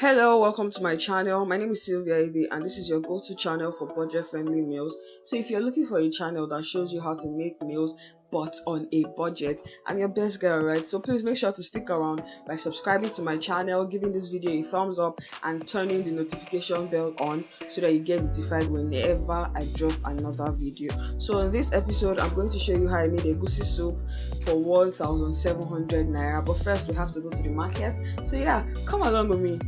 Hello, welcome to my channel. My name is Sylvia Ideh and this is your go-to channel for budget-friendly meals. So if you're looking for a channel that shows you how to make meals but on a budget, I'm your best girl, right? So please make sure to stick around by subscribing to my channel, giving this video a thumbs up and turning the notification bell on so that you get notified whenever I drop another video. So in this episode, I'm going to show you how I made egusi soup for 1,700 naira. But first, we have to go to the market. So yeah, come along with me.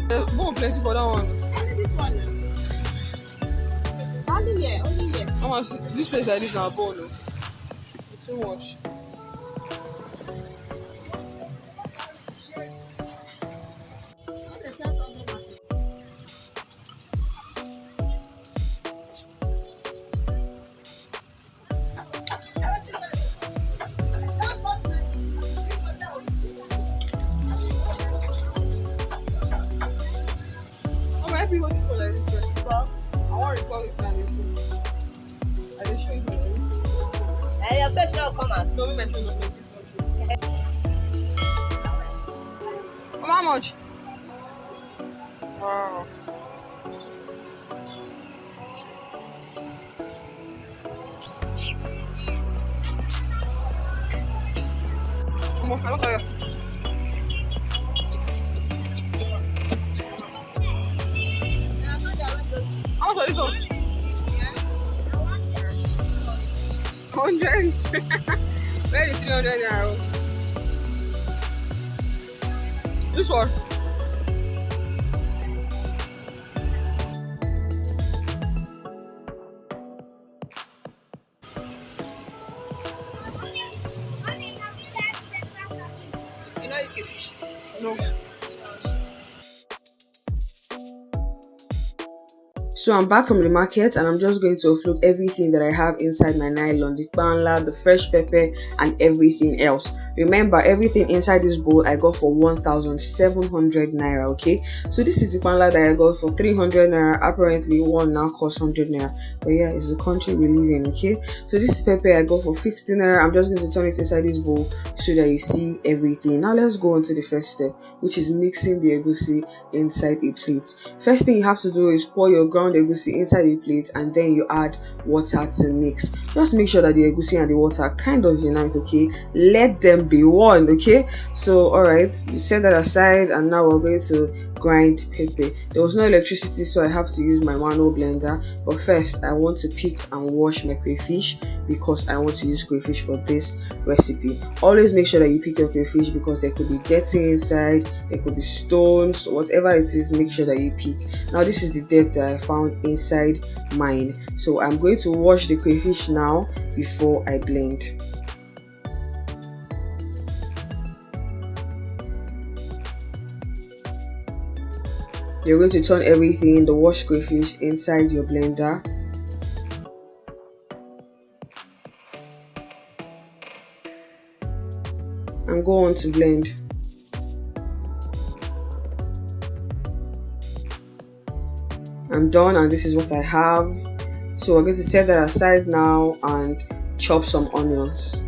There's more plenty for that one. Only this one. Only here. How much this place like this now, ball? It's too much. What this one like this? I want to recall it and I will show you. Your face now come out. No, we mentioned not make this. How much? Wow. Come on, look at you. How much are these one? 100? Where is 300 naira? This one? You know it's fish? No. So I'm back from the market and I'm just going to offload everything that I have inside my nylon, the panla, the fresh pepper and everything else. Remember, everything inside this bowl I got for 1,700 naira, okay? So this is the panla that I got for 300 naira. Apparently one now costs 100 naira. But yeah, it's the country we live in, okay? So this is pepper I got for 50 naira. I'm just going to turn it inside this bowl so that you see everything. Now let's go on to the first step, which is mixing the egusi inside a plate. First thing you have to do is pour your ground egusi inside a plate and then you add water to mix. Just make sure that the egusi and the water kind of unite, okay? Let them be one, okay? So alright, you set that aside and now we're going to grind pepper. There was no electricity, so I have to use my manual blender. But first I want to pick and wash my crayfish because I want to use crayfish for this recipe. Always make sure that you pick your crayfish because there could be dirty inside, there could be stones, whatever it is, make sure that you pick. Now this is the dirt that I found inside mine, so I'm going to wash the crayfish now before I blend. You're going to turn everything, the washed crayfish, inside your blender. And go on to blend. I'm done and this is what I have. So we're going to set that aside now and chop some onions.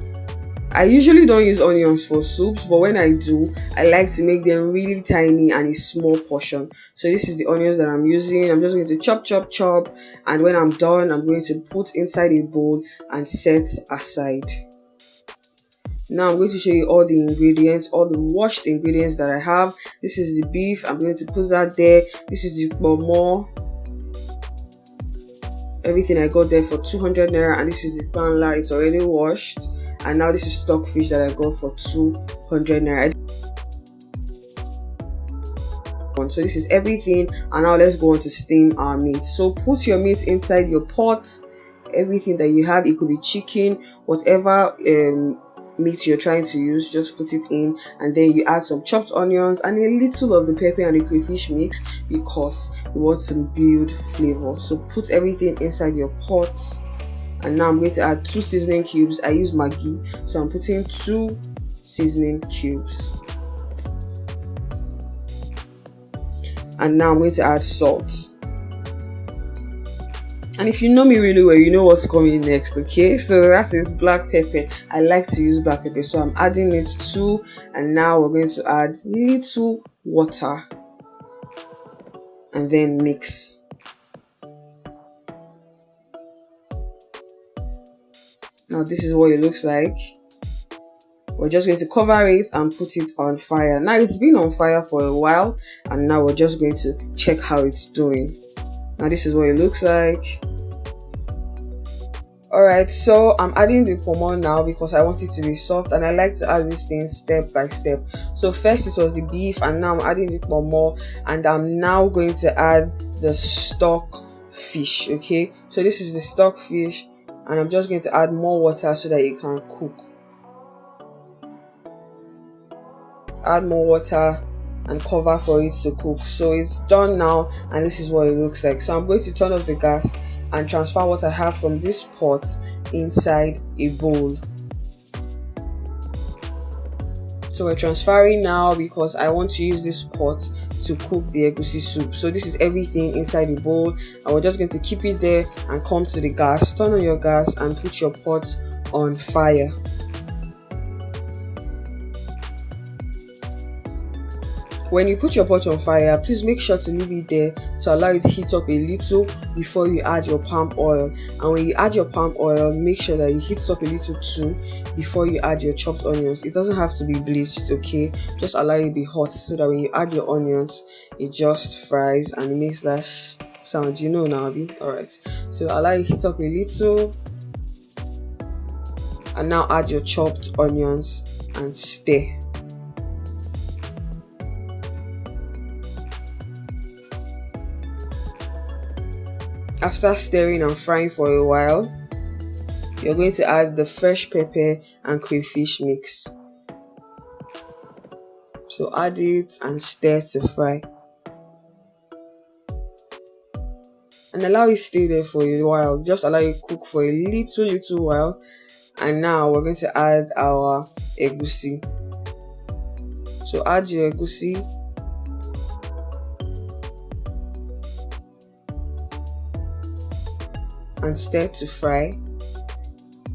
I usually don't use onions for soups, but when I do, I like to make them really tiny and a small portion. So this is the onions that I'm using. I'm just going to chop, and when I'm done, I'm going to put inside a bowl and set aside. Now I'm going to show you all the ingredients, all the washed ingredients that I have. This is the beef. I'm going to put that there. This is the Ponmo. Everything I got there for 200 naira, and this is the panla. It's already washed. And now this is stockfish that I got for 200 naira. So this is everything, and now let's go on to steam our meat. So put your meat inside your pot. Everything that you have, it could be chicken, whatever meat you're trying to use, just put it in, and then you add some chopped onions and a little of the pepper and the crayfish mix because you want to build flavor. So put everything inside your pot. And now I'm going to add 2 seasoning cubes. I use Maggi, so I'm putting 2 seasoning cubes. And now I'm going to add salt. And if you know me really well, you know what's coming next, okay? So that is black pepper. I like to use black pepper, so I'm adding it too. And now we're going to add little water. and then mix. Now this is what it looks like. We're just going to cover it and put it on fire. Now it's been on fire for a while, and now we're just going to check how it's doing. Now this is what it looks like. Alright, so I'm adding the Ponmo now because I want it to be soft, and I like to add this thing step by step. So first it was the beef, and now I'm adding the Ponmo, and I'm now going to add the stockfish. Okay, so this is the stockfish, and I'm just going to add more water so that it can cook. Add more water and cover for it to cook. So it's done now, and this is what it looks like. So I'm going to turn off the gas and transfer what I have from this pot inside a bowl. So we're transferring now because I want to use this pot to cook the egusi soup. So this is everything inside the bowl, and we're just going to keep it there and come to the gas. Turn on your gas and put your pot on fire. When you put your pot on fire, please make sure to leave it there to allow it to heat up a little before you add your palm oil. And when you add your palm oil, make sure that it heats up a little too before you add your chopped onions. It doesn't have to be bleached, okay? Just allow it to be hot so that when you add your onions, it just fries and it makes that sound. You know now, Abby? Alright. So allow it to heat up a little. And now add your chopped onions and stir. After stirring and frying for a while, you're going to add the fresh pepper and crayfish mix. So add it and stir to fry. And allow it to stay there for a while. Just allow it to cook for a little while. And now we're going to add our egusi. So add your egusi. And stir to fry.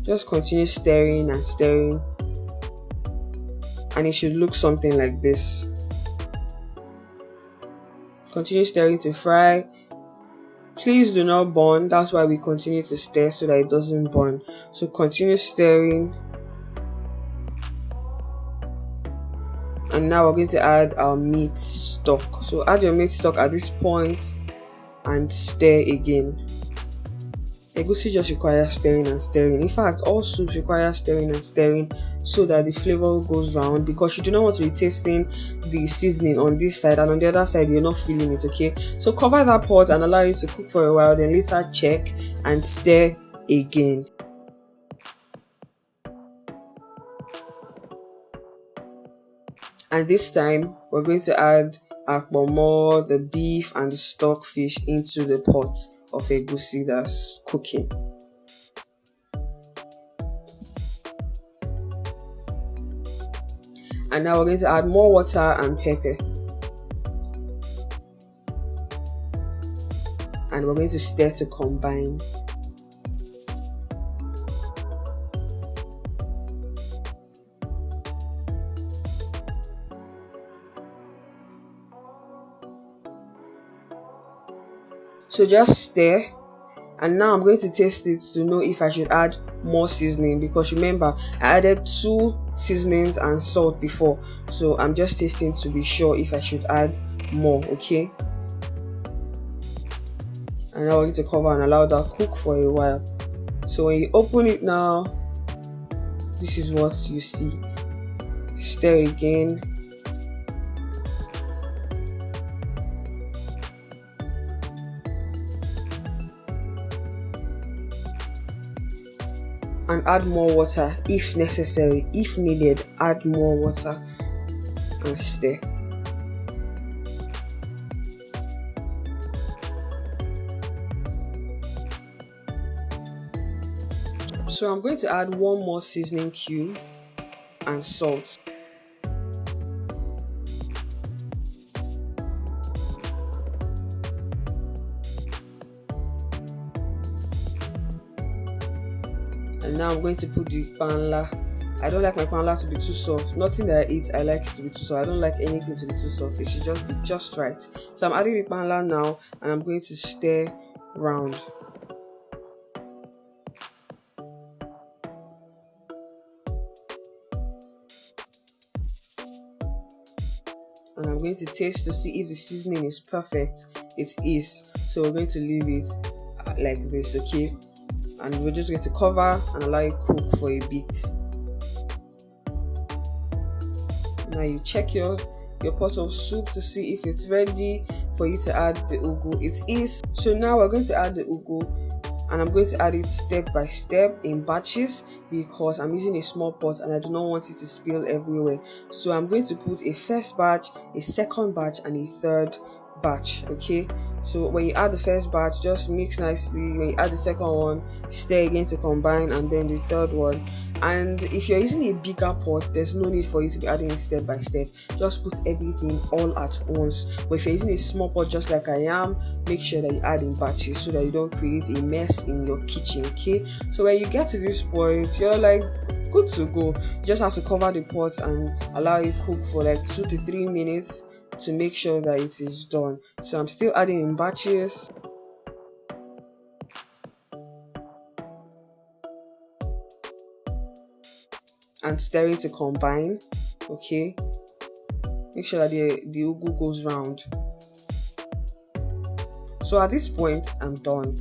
Just continue stirring and stirring, and it should look something like this. Continue stirring to fry. Please do not burn. That's why we continue to stir, so that it doesn't burn. So continue stirring. And now we're going to add our meat stock. So add your meat stock at this point and stir again. Egusi just requires stirring and stirring. In fact, all soups require stirring and stirring so that the flavor goes round, because you do not want to be tasting the seasoning on this side and on the other side you're not feeling it, okay? So cover that pot and allow it to cook for a while, then later check and stir again. And this time we're going to add our Ponmo, the beef and the stockfish into the pot of egusi that's cooking. And now we're going to add more water and pepper, and we're going to stir to combine. So just stir, and now I'm going to taste it to know if I should add more seasoning, because remember I added 2 seasonings and salt before, so I'm just tasting to be sure if I should add more, okay? And now we're going to cover and allow that cook for a while. So when you open it now, this is what you see. Stir again. And add more water if necessary. If needed, add more water and stir. So I'm going to add 1 more seasoning cube and salt. And now I'm going to put the Panla I don't like my panla to be too soft. Nothing that I eat, I like it to be too soft. I don't like anything to be too soft. It should just be just right. So I'm adding the panla now, and I'm going to stir round. And I'm going to taste to see if the seasoning is perfect. It is. So we're going to leave it like this, okay? And we're just going to cover and allow it cook for a bit. Now you check your pot of soup to see if it's ready for you to add the ugu. It is. So now we're going to add the ugu, and I'm going to add it step by step in batches because I'm using a small pot and I do not want it to spill everywhere. So I'm going to put a first batch, a second batch, and a third batch, okay? So when you add the first batch, just mix nicely. When you add the second one, stir again to combine, and then the third one. And if you're using a bigger pot, there's no need for you to be adding it step by step. Just put everything all at once. But if you're using a small pot just like I am, make sure that you add in batches so that you don't create a mess in your kitchen, okay? So when you get to this point, you're like good to go. You just have to cover the pot and allow it cook for like 2 to 3 minutes to make sure that it is done. So I'm still adding in batches. And stirring to combine, okay? Make sure that the ugu goes round. So at this point, I'm done.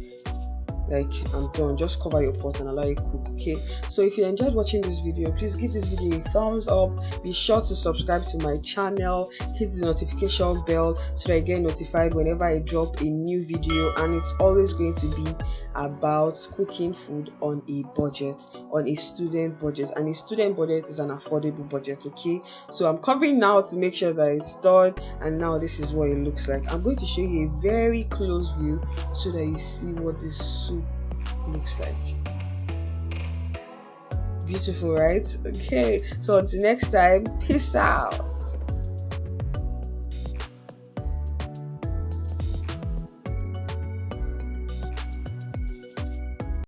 I'm done. Just cover your pot and allow it cook, okay? So if you enjoyed watching this video, please give this video a thumbs up. Be sure to subscribe to my channel, hit the notification bell so that you get notified whenever I drop a new video. And it's always going to be about cooking food on a budget, on a student budget, and a student budget is an affordable budget, okay? So I'm covering now to make sure that it's done, and now this is what it looks like. I'm going to show you a very close view so that you see what this soup looks like. Beautiful, right? Okay, so until next time, peace out.